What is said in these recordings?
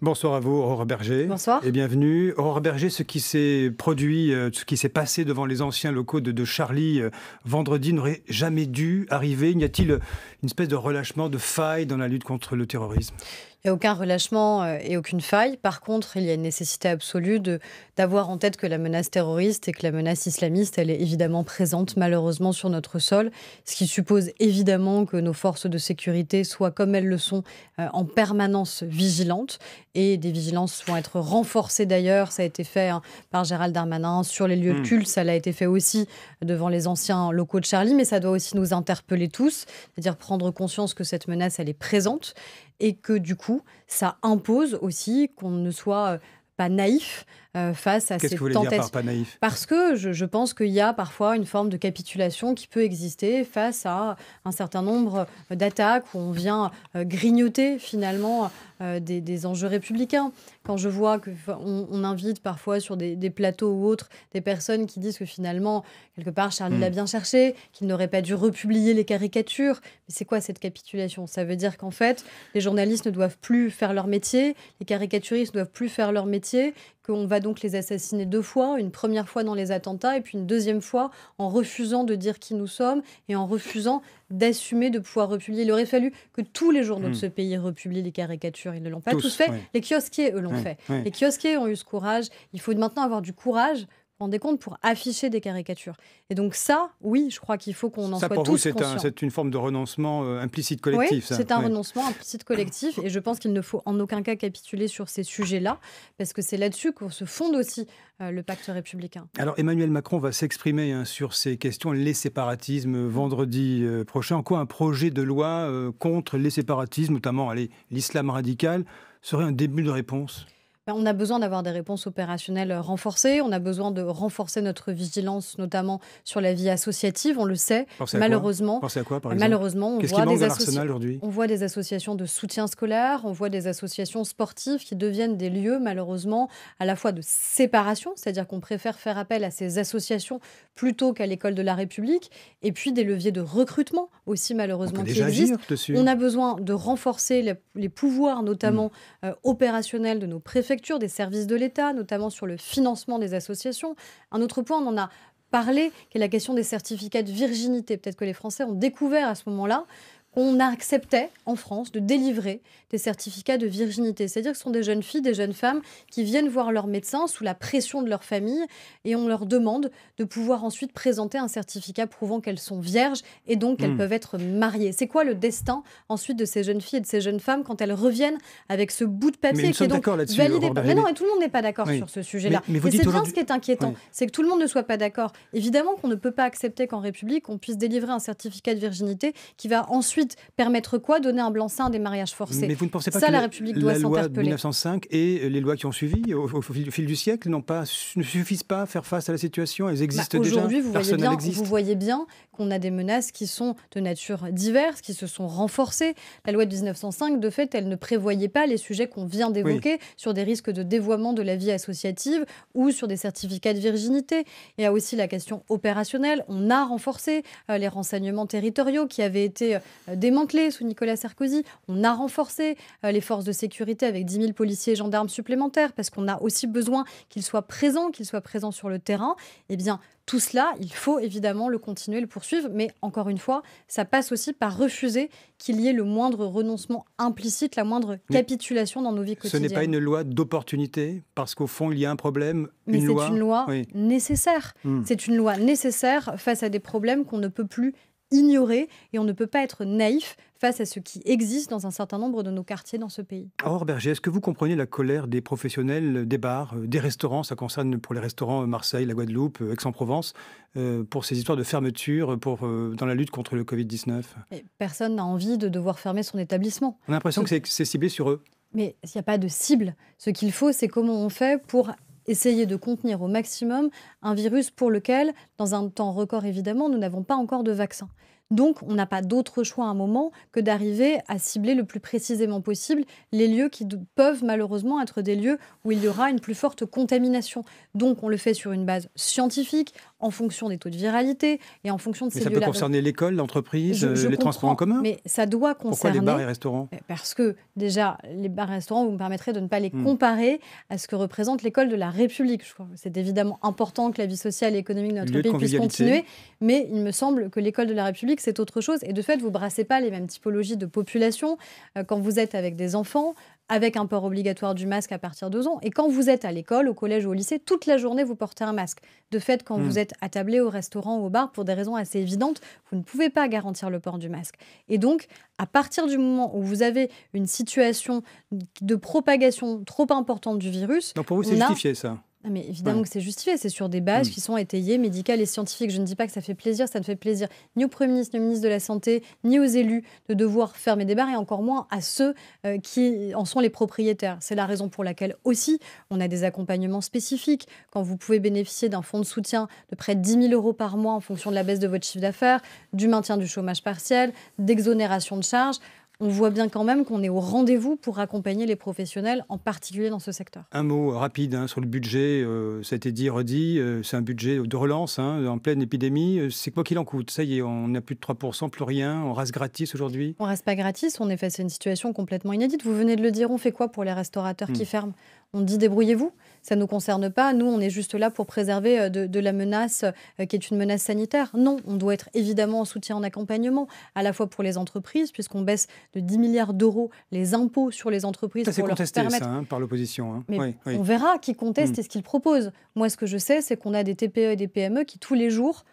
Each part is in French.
Bonsoir à vous, Aurore Berger. Bonsoir. Et bienvenue. Aurore Berger, ce qui s'est produit, ce qui s'est passé devant les anciens locaux de Charlie vendredi n'aurait jamais dû arriver. Y a-t-il une espèce de relâchement, de faille dans la lutte contre le terrorisme ? Il n'y a aucun relâchement et aucune faille. Par contre, il y a une nécessité absolue d'avoir en tête que la menace terroriste et que la menace islamiste, elle est évidemment présente malheureusement sur notre sol, ce qui suppose évidemment que nos forces de sécurité soient, comme elles le sont, en permanence vigilantes. Et des vigilances vont être renforcées d'ailleurs. Ça a été fait par Gérald Darmanin sur les lieux de culte. Ça l'a été fait aussi devant les anciens locaux de Charlie. Mais ça doit aussi nous interpeller tous, c'est-à-dire prendre conscience que cette menace, elle est présente. Et que du coup, ça impose aussi qu'on ne soit pas naïf face à ces tentatives. Qu'est-ce que vous voulez dire par pas naïf ? Parce que je pense qu'il y a parfois une forme de capitulation qui peut exister face à un certain nombre d'attaques où on vient grignoter finalement des enjeux républicains. Quand je vois qu'on invite parfois sur des plateaux ou autres des personnes qui disent que finalement, quelque part, Charlie l'a bien cherché, qu'il n'aurait pas dû republier les caricatures. Mais c'est quoi cette capitulation ? Ça veut dire qu'en fait, les journalistes ne doivent plus faire leur métier, les caricaturistes ne doivent plus faire leur métier, qu'on va donc les assassiner 2 fois, une première fois dans les attentats et puis une deuxième fois en refusant de dire qui nous sommes et en refusant d'assumer de pouvoir republier. Il aurait fallu que tous les journaux de ce pays republient les caricatures. Ils ne l'ont pas tous fait. Oui. Les kiosquiers, eux, l'ont fait. Oui. Les kiosquiers ont eu ce courage. Il faut maintenant avoir du courage, vous vous rendez compte, pour afficher des caricatures. Et donc ça, oui, je crois qu'il faut qu'on en soit tous conscients. Ça, pour vous, c'est une forme de renoncement implicite collectif, oui, ça. C'est un renoncement implicite collectif. Et je pense qu'il ne faut en aucun cas capituler sur ces sujets-là, parce que c'est là-dessus qu'on se fonde aussi le pacte républicain. Alors, Emmanuel Macron va s'exprimer sur ces questions, les séparatismes, vendredi prochain. En quoi un projet de loi contre les séparatismes, notamment l'islam radical, serait un début de réponse ? On a besoin d'avoir des réponses opérationnelles renforcées. On a besoin de renforcer notre vigilance, notamment sur la vie associative. On le sait, malheureusement. Pensez à quoi, par exemple ? Malheureusement, qu'est-ce qui manque dans l'arsenal aujourd'hui ? On voit des associations de soutien scolaire, on voit des associations sportives qui deviennent des lieux, malheureusement, à la fois de séparation, c'est-à-dire qu'on préfère faire appel à ces associations plutôt qu'à l'école de la République, et puis des leviers de recrutement aussi, malheureusement, qui existent. On a besoin de renforcer les pouvoirs, notamment opérationnels de nos préfectures, des services de l'État, notamment sur le financement des associations. Un autre point, on en a parlé, qui est la question des certificats de virginité. Peut-être que les Français ont découvert à ce moment-là qu'on acceptait en France de délivrer des certificats de virginité. C'est-à-dire que ce sont des jeunes filles, des jeunes femmes qui viennent voir leur médecin sous la pression de leur famille et on leur demande de pouvoir ensuite présenter un certificat prouvant qu'elles sont vierges et donc qu'elles peuvent être mariées. C'est quoi le destin ensuite de ces jeunes filles et de ces jeunes femmes quand elles reviennent avec ce bout de papier qui est donc validé par... Mais non, et tout le monde n'est pas d'accord sur ce sujet-là. Mais c'est bien ce qui est inquiétant, c'est que tout le monde ne soit pas d'accord. Évidemment qu'on ne peut pas accepter qu'en République, on puisse délivrer un certificat de virginité qui va ensuite permettre quoi ? Donner un blanc-seing à des mariages forcés. Mais vous ne pensez pas ça, que la République doit la loi de s'interpeller. 1905 et les lois qui ont suivi au fil du siècle ne suffisent pas à faire face à la situation ? Elles existent déjà. Aujourd'hui, vous voyez bien qu'on a des menaces qui sont de nature diverse, qui se sont renforcées. La loi de 1905, de fait, elle ne prévoyait pas les sujets qu'on vient d'évoquer sur des risques de dévoiement de la vie associative ou sur des certificats de virginité. Il y a aussi la question opérationnelle. On a renforcé les renseignements territoriaux qui avaient été démantelés sous Nicolas Sarkozy. On a renforcé les forces de sécurité avec 10 000 policiers et gendarmes supplémentaires parce qu'on a aussi besoin qu'ils soient présents sur le terrain. Eh bien, tout cela, il faut évidemment le continuer, le poursuivre. Mais encore une fois, ça passe aussi par refuser qu'il y ait le moindre renoncement implicite, la moindre capitulation dans nos vies quotidiennes. Ce n'est pas une loi d'opportunité parce qu'au fond, il y a un problème. Mais c'est une loi nécessaire. C'est une loi nécessaire face à des problèmes qu'on ne peut plus ignorer et on ne peut pas être naïf face à ce qui existe dans un certain nombre de nos quartiers dans ce pays. Aurore Berger, est-ce que vous comprenez la colère des professionnels des bars, des restaurants, ça concerne pour les restaurants Marseille, la Guadeloupe, Aix-en-Provence, pour ces histoires de fermeture dans la lutte contre le Covid-19 ? Personne n'a envie de devoir fermer son établissement. On a l'impression que c'est ciblé sur eux. Mais il n'y a pas de cible. Ce qu'il faut, c'est comment on fait pour essayer de contenir au maximum un virus pour lequel, dans un temps record évidemment, nous n'avons pas encore de vaccin. Donc, on n'a pas d'autre choix à un moment que d'arriver à cibler le plus précisément possible les lieux qui peuvent malheureusement être des lieux où il y aura une plus forte contamination. Donc, on le fait sur une base scientifique, en fonction des taux de viralité et en fonction de Mais ces ça peut lieux-là. Donc, concerner l'école, l'entreprise, je les transports en comprends, commun? mais ça doit Pourquoi les bars et concerner restaurants? parce que déjà, les bars-restaurants, vous me permettrez de ne pas les Hmm. comparer à ce que représente l'école de la République. Je crois que c'est évidemment important que la vie sociale et économique de notre Lieu de pays puisse convivialité. continuer, mais il me semble que l'école de la République, c'est autre chose. Et de fait, vous brassez pas les mêmes typologies de population quand vous êtes avec des enfants, avec un port obligatoire du masque à partir de 2 ans. Et quand vous êtes à l'école, au collège ou au lycée, toute la journée, vous portez un masque. De fait, quand vous Hmm. êtes attablé au restaurant ou au bar, pour des raisons assez évidentes, vous ne pouvez pas garantir le port du masque. Et donc, à partir du moment où vous avez une situation de propagation trop importante du virus, Donc pour vous, c'est on a justifié, ça? ah mais évidemment Ouais. que c'est justifié, c'est sur des bases Hmm. qui sont étayées, médicales et scientifiques. Je ne dis pas que ça fait plaisir, ça ne fait plaisir ni au Premier ministre, ni au ministre de la Santé, ni aux élus de devoir fermer des bars et encore moins à ceux qui en sont les propriétaires. C'est la raison pour laquelle aussi on a des accompagnements spécifiques. Quand vous pouvez bénéficier d'un fonds de soutien de près de 10 000 € par mois en fonction de la baisse de votre chiffre d'affaires, du maintien du chômage partiel, d'exonération de charges, on voit bien quand même qu'on est au rendez-vous pour accompagner les professionnels, en particulier dans ce secteur. Un mot rapide sur le budget, ça a été dit, redit, c'est un budget de relance en pleine épidémie. C'est quoi qu'il en coûte? Ça y est, on n'a plus de 3%, plus rien, on rase gratis aujourd'hui. On reste pas gratis, on est face à une situation complètement inédite. Vous venez de le dire, on fait quoi pour les restaurateurs Hmm. qui ferment? On dit débrouillez-vous, ça ne nous concerne pas. Nous, on est juste là pour préserver de la menace qui est une menace sanitaire. Non, on doit être évidemment en soutien, en accompagnement, à la fois pour les entreprises, puisqu'on baisse de 10 milliards d'euros les impôts sur les entreprises Ça, c'est pour leur contesté, permettre. ça, par l'opposition. Mais Oui, oui. on verra qui conteste et ce qu'il propose. Moi, ce que je sais, c'est qu'on a des TPE et des PME qui, tous les jours,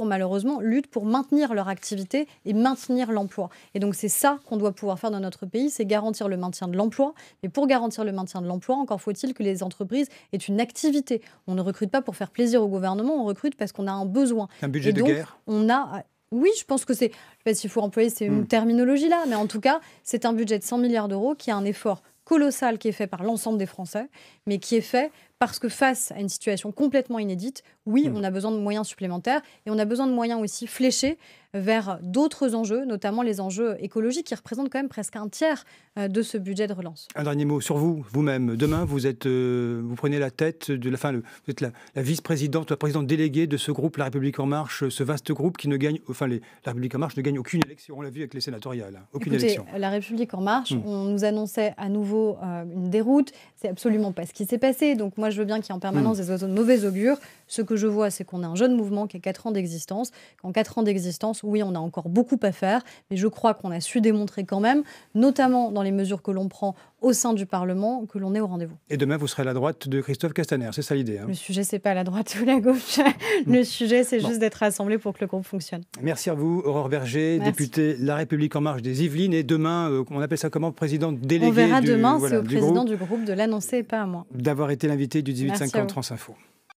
malheureusement, luttent pour maintenir leur activité et maintenir l'emploi. Et donc, c'est ça qu'on doit pouvoir faire dans notre pays, c'est garantir le maintien de l'emploi. Mais pour garantir le maintien de l'emploi, encore faut-il que les entreprises aient une activité. On ne recrute pas pour faire plaisir au gouvernement, on recrute parce qu'on a un besoin. Un budget Et de donc, guerre? on a... Oui, je pense que c'est... Je ne sais pas s'il faut employer ces terminologies-là, mais en tout cas, c'est un budget de 100 milliards d'euros qui a un effort colossal qui est fait par l'ensemble des Français, mais qui est fait parce que face à une situation complètement inédite, oui, on a besoin de moyens supplémentaires et on a besoin de moyens aussi fléchés vers d'autres enjeux, notamment les enjeux écologiques qui représentent quand même presque un tiers de ce budget de relance. Un dernier mot sur vous, vous-même. Demain, vous prenez la tête de vous êtes la vice-présidente, la présidente déléguée de ce groupe La République En Marche, ce vaste groupe qui ne gagne, La République En Marche ne gagne aucune élection. On l'a vu avec les sénatoriales, aucune Écoutez, élection. La République En Marche, on nous annonçait à nouveau une déroute. C'est absolument pas ce qui s'est passé. Donc moi, je veux bien qu'il y ait en permanence des oiseaux de mauvais augure. Ce que je vois, c'est qu'on a un jeune mouvement qui a 4 ans d'existence. En 4 ans d'existence, oui, on a encore beaucoup à faire, mais je crois qu'on a su démontrer quand même, notamment dans les mesures que l'on prend au sein du Parlement, que l'on est au rendez-vous. Et demain, vous serez à la droite de Christophe Castaner, c'est ça l'idée. Le sujet, c'est pas la droite ou la gauche. Le sujet, c'est juste d'être rassemblés pour que le groupe fonctionne. Merci à vous, Aurore Berger, Merci. députée La République En Marche des Yvelines. Et demain, on appelle ça comment? Présidente déléguée On verra demain, voilà, c'est au du président groupe, du groupe de l'annoncer et pas à moi. d'avoir été l'invité du Merci à 1850 vous. France Info.